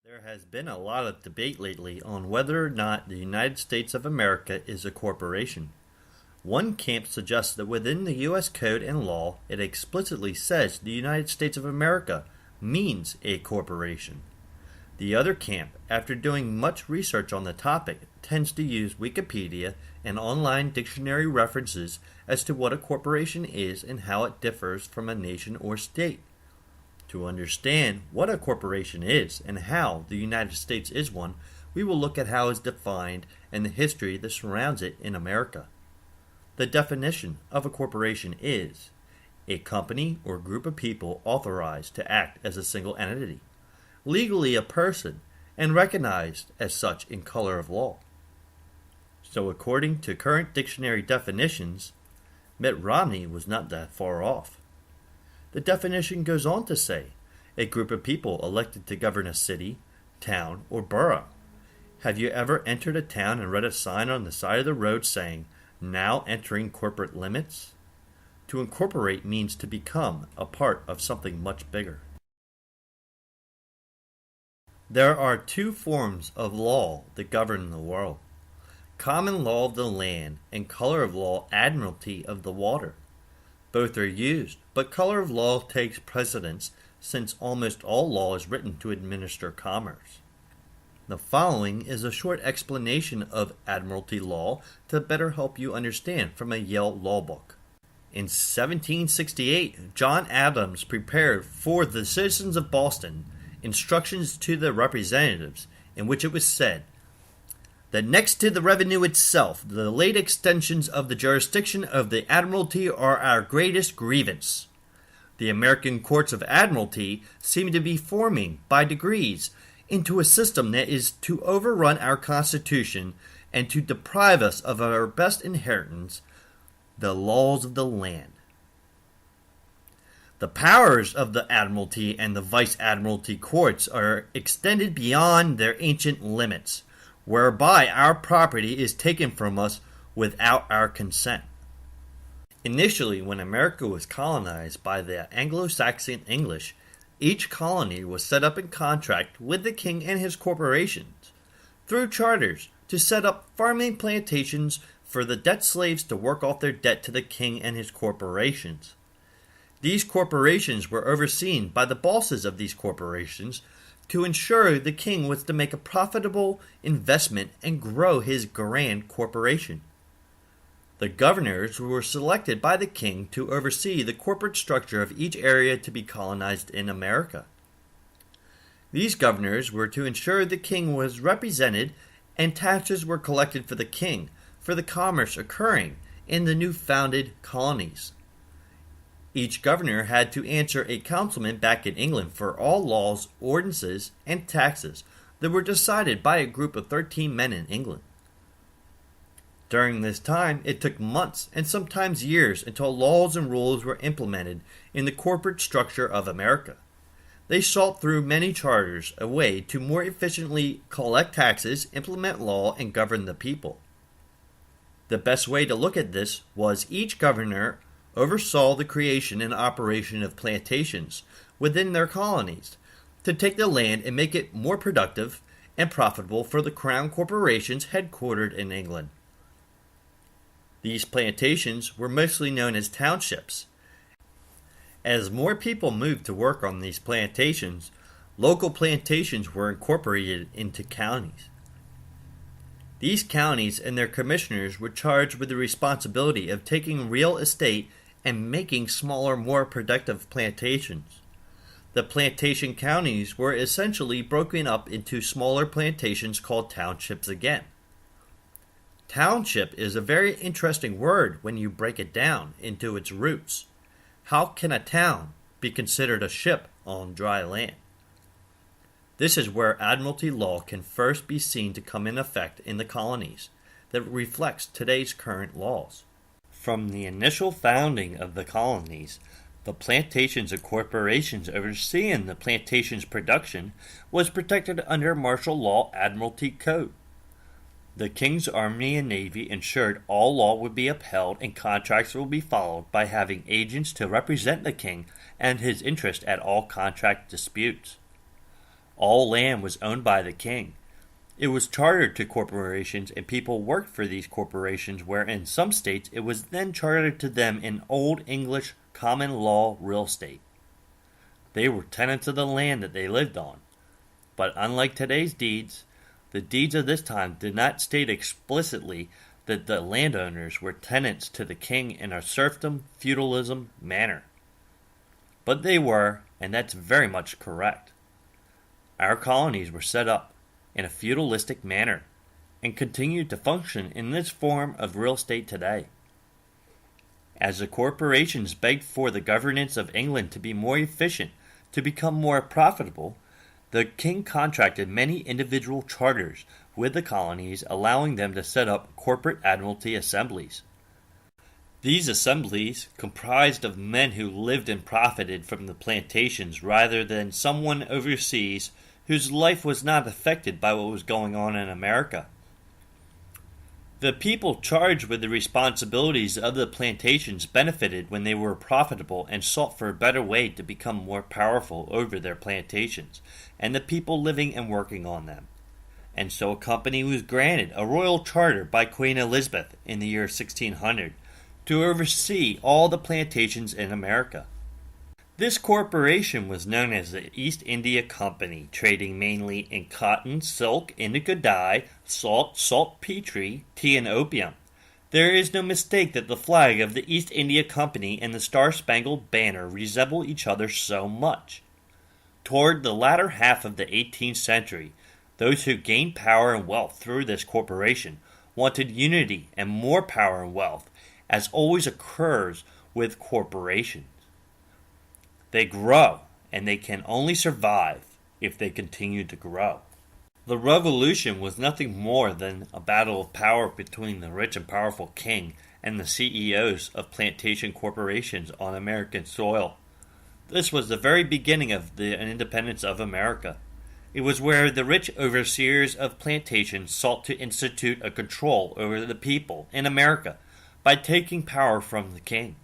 There has been a lot of debate lately on whether or not the United States of America is a corporation. One camp suggests that within the U.S. Code and law, it explicitly says the United States of America means a corporation. The other camp, after doing much research on the topic, tends to use Wikipedia and online dictionary references as to what a corporation is and how it differs from a nation or state. To understand what a corporation is and how the United States is one, we will look at how it is defined and the history that surrounds it in America. The definition of a corporation is a company or group of people authorized to act as a single entity, legally a person, and recognized as such in color of law. So according to current dictionary definitions, Mitt Romney was not that far off. The definition goes on to say, a group of people elected to govern a city, town, or borough. Have you ever entered a town and read a sign on the side of the road saying, now entering corporate limits? To incorporate means to become a part of something much bigger. There are two forms of law that govern the world. Common law of the land and color of law admiralty of the water. Both are used, but color of law takes precedence since almost all law is written to administer commerce. The following is a short explanation of admiralty law to better help you understand from a Yale law book. In 1768, John Adams prepared for the citizens of Boston instructions to the representatives in which it was said, that next to the revenue itself, the late extensions of the jurisdiction of the Admiralty are our greatest grievance. The American courts of Admiralty seem to be forming, by degrees, into a system that is to overrun our Constitution and to deprive us of our best inheritance, the laws of the land. The powers of the Admiralty and the Vice Admiralty courts are extended beyond their ancient limits, whereby our property is taken from us without our consent. Initially, when America was colonized by the Anglo-Saxon English, each colony was set up in contract with the king and his corporations, through charters, to set up farming plantations for the debt slaves to work off their debt to the king and his corporations. These corporations were overseen by the bosses of these corporations, to ensure the king was to make a profitable investment and grow his grand corporation. The governors were selected by the king to oversee the corporate structure of each area to be colonized in America. These governors were to ensure the king was represented and taxes were collected for the king for the commerce occurring in the new founded colonies. Each governor had to answer a councilman back in England for all laws, ordinances, and taxes that were decided by a group of 13 men in England. During this time, it took months and sometimes years until laws and rules were implemented in the corporate structure of America. They sought through many charters a way to more efficiently collect taxes, implement law, and govern the people. The best way to look at this was each governor oversaw the creation and operation of plantations within their colonies to take the land and make it more productive and profitable for the crown corporations headquartered in England. These plantations were mostly known as townships. As more people moved to work on these plantations, local plantations were incorporated into counties. These counties and their commissioners were charged with the responsibility of taking real estate and making smaller, more productive plantations. The plantation counties were essentially broken up into smaller plantations called townships again. Township is a very interesting word when you break it down into its roots. How can a town be considered a ship on dry land? This is where admiralty law can first be seen to come in effect in the colonies that reflects today's current laws. From the initial founding of the colonies, the plantations and corporations overseeing the plantation's production was protected under martial law admiralty code. The King's Army and Navy ensured all law would be upheld and contracts will be followed by having agents to represent the King and his interest at all contract disputes. All land was owned by the king. It was chartered to corporations, and people worked for these corporations, where in some states it was then chartered to them in Old English common law real estate. They were tenants of the land that they lived on. But unlike today's deeds, the deeds of this time did not state explicitly that the landowners were tenants to the king in a serfdom, feudalism manner. But they were, and that's very much correct. Our colonies were set up in a feudalistic manner and continue to function in this form of real estate today. As the corporations begged for the governance of England to be more efficient, to become more profitable, the king contracted many individual charters with the colonies, allowing them to set up corporate admiralty assemblies. These assemblies comprised of men who lived and profited from the plantations rather than someone overseas whose life was not affected by what was going on in America. The people charged with the responsibilities of the plantations benefited when they were profitable and sought for a better way to become more powerful over their plantations and the people living and working on them. And so a company was granted a royal charter by Queen Elizabeth in the year 1600 to oversee all the plantations in America. This corporation was known as the East India Company, trading mainly in cotton, silk, indigo dye, salt, saltpetre, tea, and opium. There is no mistake that the flag of the East India Company and the Star-Spangled Banner resemble each other so much. Toward the latter half of the 18th century, those who gained power and wealth through this corporation wanted unity and more power and wealth, as always occurs with corporations. They grow, and they can only survive if they continue to grow. The revolution was nothing more than a battle of power between the rich and powerful king and the CEOs of plantation corporations on American soil. This was the very beginning of the independence of America. It was where the rich overseers of plantations sought to institute a control over the people in America by taking power from the king.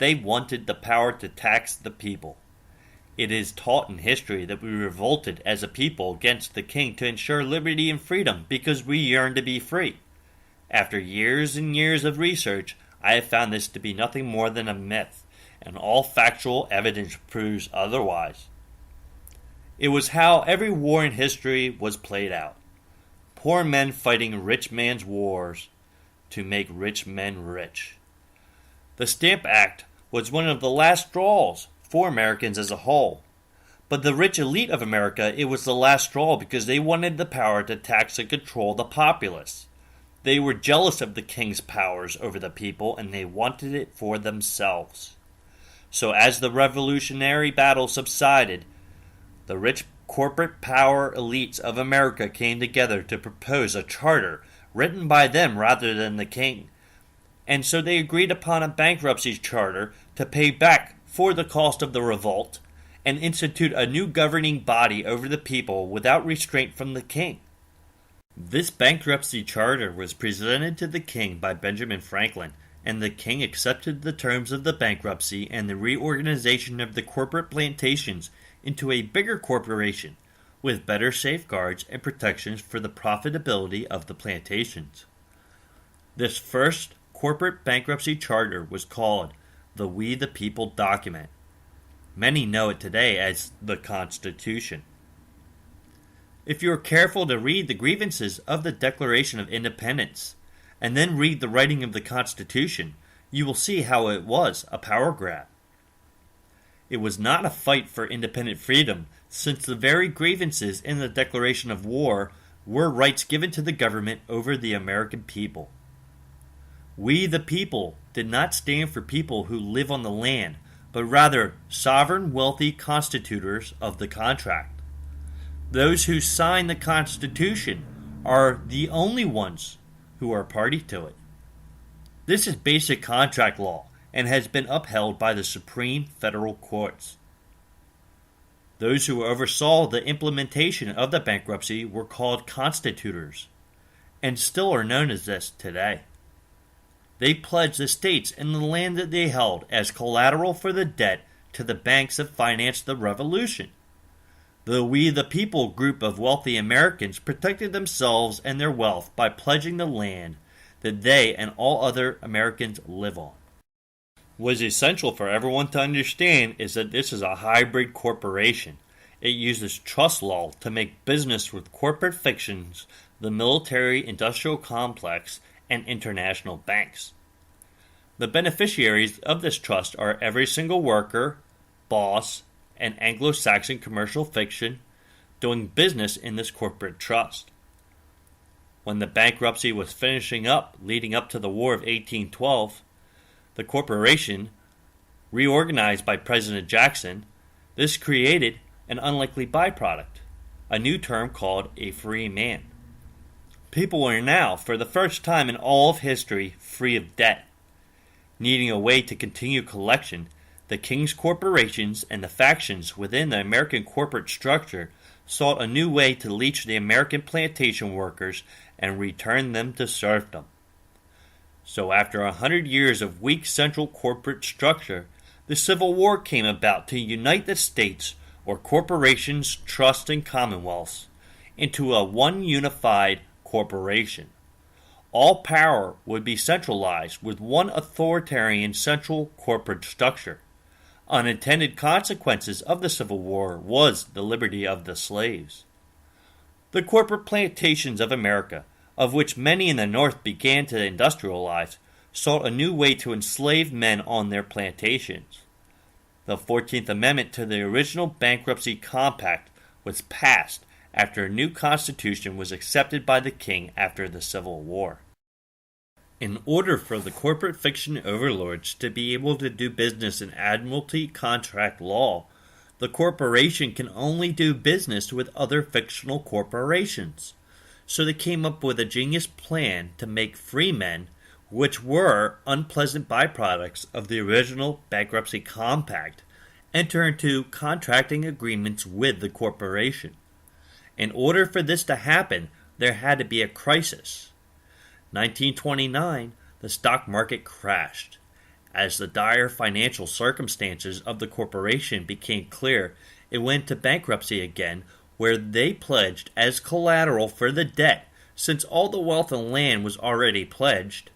They wanted the power to tax the people. It is taught in history that we revolted as a people against the king to ensure liberty and freedom because we yearned to be free. After years and years of research, I have found this to be nothing more than a myth, and all factual evidence proves otherwise. It was how every war in history was played out. Poor men fighting rich man's wars to make rich men rich. The Stamp Act was one of the last straws for Americans as a whole. But the rich elite of America, it was the last straw because they wanted the power to tax and control the populace. They were jealous of the king's powers over the people, and they wanted it for themselves. So as the revolutionary battle subsided, the rich corporate power elites of America came together to propose a charter written by them rather than the king. And so they agreed upon a bankruptcy charter to pay back for the cost of the revolt and institute a new governing body over the people without restraint from the king. This bankruptcy charter was presented to the king by Benjamin Franklin, and the king accepted the terms of the bankruptcy and the reorganization of the corporate plantations into a bigger corporation with better safeguards and protections for the profitability of the plantations. This first corporate bankruptcy charter was called the We the People document. Many know it today as the Constitution. If you are careful to read the grievances of the Declaration of Independence and then read the writing of the Constitution, you will see how it was a power grab. It was not a fight for independent freedom, since the very grievances in the declaration of war were rights given to the government over the American people. We the people did not stand for people who live on the land, but rather sovereign, wealthy constitutors of the contract. Those who sign the Constitution are the only ones who are party to it. This is basic contract law and has been upheld by the Supreme Federal Courts. Those who oversaw the implementation of the bankruptcy were called constitutors, and still are known as this today. They pledged the states and the land that they held as collateral for the debt to the banks that financed the revolution. The We the People group of wealthy Americans protected themselves and their wealth by pledging the land that they and all other Americans live on. What is essential for everyone to understand is that this is a hybrid corporation. It uses trust law to make business with corporate fictions, the military-industrial complex, and international banks. The beneficiaries of this trust are every single worker, boss, and Anglo-Saxon commercial fiction doing business in this corporate trust. When the bankruptcy was finishing up leading up to the War of 1812, the corporation, reorganized by President Jackson, this created an unlikely byproduct, a new term called a free man. People are now, for the first time in all of history, free of debt. Needing a way to continue collection, the King's corporations and the factions within the American corporate structure sought a new way to leech the American plantation workers and return them to serfdom. So after 100 years of weak central corporate structure, the Civil War came about to unite the states, or corporations, trusts, and commonwealths, into a one unified corporation. All power would be centralized with one authoritarian central corporate structure. Unintended consequences of the Civil War was the liberty of the slaves. The corporate plantations of America, of which many in the North began to industrialize, sought a new way to enslave men on their plantations. The 14th Amendment to the original Bankruptcy Compact was passed after a new constitution was accepted by the king after the Civil War. In order for the corporate fiction overlords to be able to do business in admiralty contract law, the corporation can only do business with other fictional corporations. So they came up with a genius plan to make free men, which were unpleasant byproducts of the original Bankruptcy Compact, enter into contracting agreements with the corporation. In order for this to happen, there had to be a crisis. 1929, the stock market crashed. As the dire financial circumstances of the corporation became clear, it went to bankruptcy again, where they pledged as collateral for the debt, since all the wealth and land was already pledged,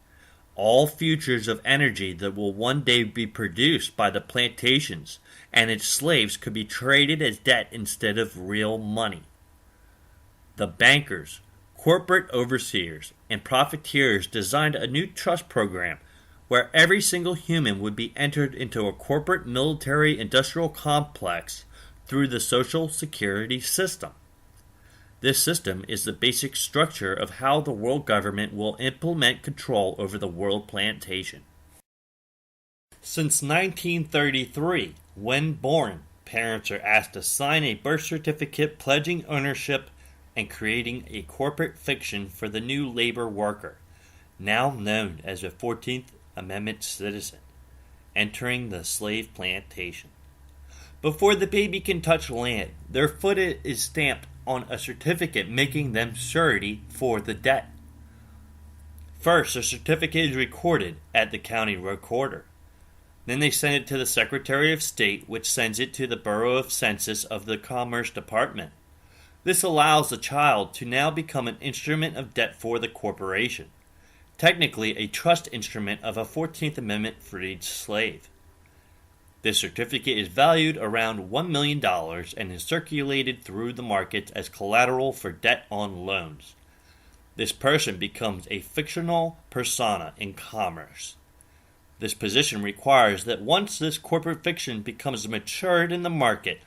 all futures of energy that will one day be produced by the plantations and its slaves could be traded as debt instead of real money. The bankers, corporate overseers, and profiteers designed a new trust program where every single human would be entered into a corporate military-industrial complex through the Social Security system. This system is the basic structure of how the world government will implement control over the world plantation. Since 1933, when born, parents are asked to sign a birth certificate pledging ownership and creating a corporate fiction for the new labor worker, now known as a 14th Amendment citizen, entering the slave plantation. Before the baby can touch land, their foot is stamped on a certificate making them surety for the debt. First, the certificate is recorded at the county recorder. Then they send it to the Secretary of State, which sends it to the Bureau of Census of the Commerce Department. This allows the child to now become an instrument of debt for the corporation, technically a trust instrument of a 14th Amendment freed slave. This certificate is valued around $1 million and is circulated through the markets as collateral for debt on loans. This person becomes a fictional persona in commerce. This position requires that once this corporate fiction becomes matured in the market,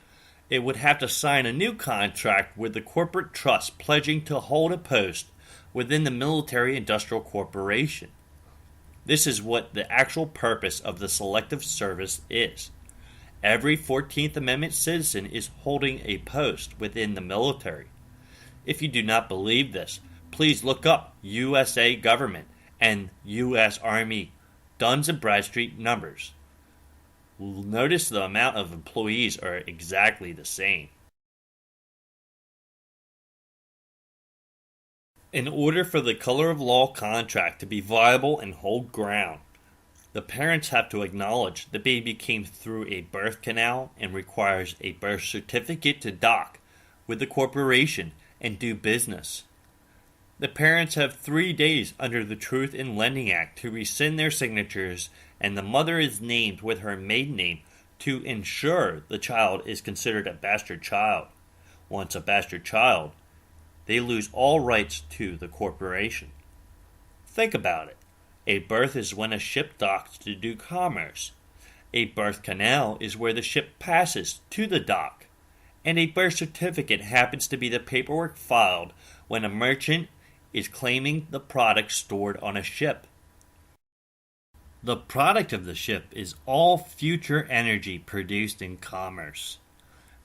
it would have to sign a new contract with the corporate trust pledging to hold a post within the military-industrial corporation. This is what the actual purpose of the Selective Service is. Every 14th Amendment citizen is holding a post within the military. If you do not believe this, please look up USA Government and U.S. Army Duns and Bradstreet numbers. Notice the amount of employees are exactly the same. In order for the color of law contract to be viable and hold ground, the parents have to acknowledge the baby came through a birth canal and requires a birth certificate to dock with the corporation and do business. The parents have 3 days under the Truth in Lending Act to rescind their signatures, and the mother is named with her maiden name to ensure the child is considered a bastard child. Once a bastard child, they lose all rights to the corporation. Think about it. A berth is when a ship docks to do commerce. A birth canal is where the ship passes to the dock. And a birth certificate happens to be the paperwork filed when a merchant is claiming the product stored on a ship. The product of the ship is all future energy produced in commerce.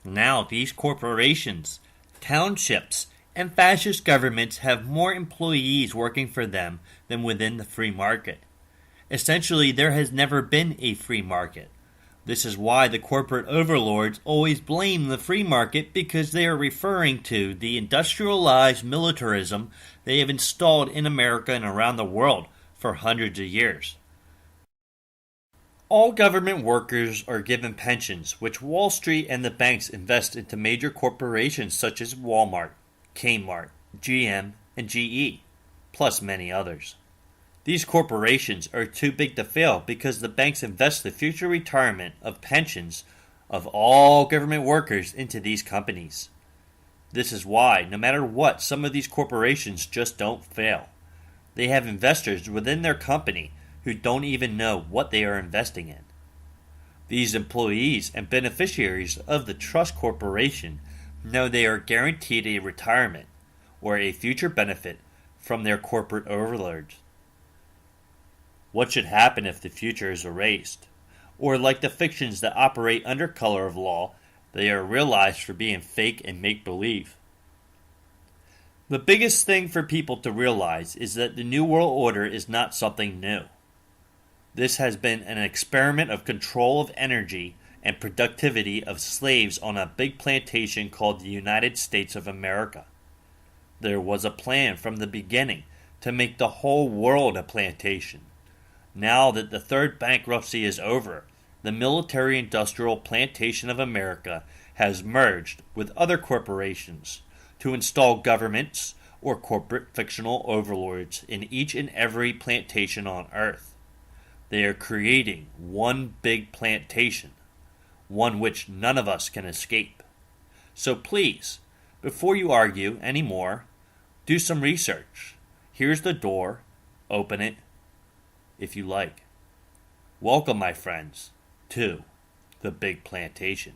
Now these corporations, townships, and fascist governments have more employees working for them than within the free market. Essentially, there has never been a free market. This is why the corporate overlords always blame the free market, because they are referring to the industrialized militarism they have installed in America and around the world for hundreds of years. All government workers are given pensions, which Wall Street and the banks invest into major corporations such as Walmart, Kmart, GM, and GE, plus many others. These corporations are too big to fail because the banks invest the future retirement of pensions of all government workers into these companies. This is why, no matter what, some of these corporations just don't fail. They have investors within their company who don't even know what they are investing in. These employees and beneficiaries of the trust corporation know they are guaranteed a retirement or a future benefit from their corporate overlords. What should happen if the future is erased? Or like the fictions that operate under color of law, they are realized for being fake and make-believe. The biggest thing for people to realize is that the New World Order is not something new. This has been an experiment of control of energy and productivity of slaves on a big plantation called the United States of America. There was a plan from the beginning to make the whole world a plantation. Now that the third bankruptcy is over, the military-industrial plantation of America has merged with other corporations to install governments or corporate fictional overlords in each and every plantation on Earth. They are creating one big plantation, one which none of us can escape. So please, before you argue anymore, do some research. Here's the door. Open it if you like. Welcome, my friends, to the big plantation.